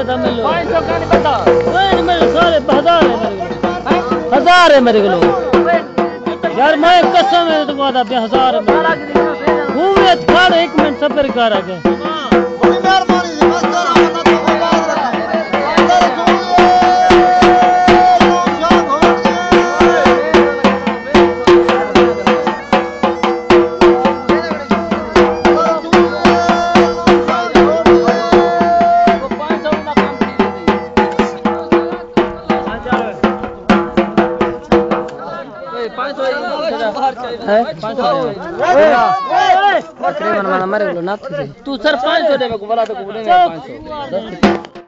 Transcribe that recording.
ज्यादा मिल लो 500 का नहीं पता नहीं मेरे सारे 1000 है मेरे को यार मैं कसम है तो वादा पे 1000 है घूमे खड़ 1 मिनट सफर कर आगे बड़ी मेहरबानी जी बस तेरा बंदा तो याद रखा तू सर 500 दे को बोला तो 500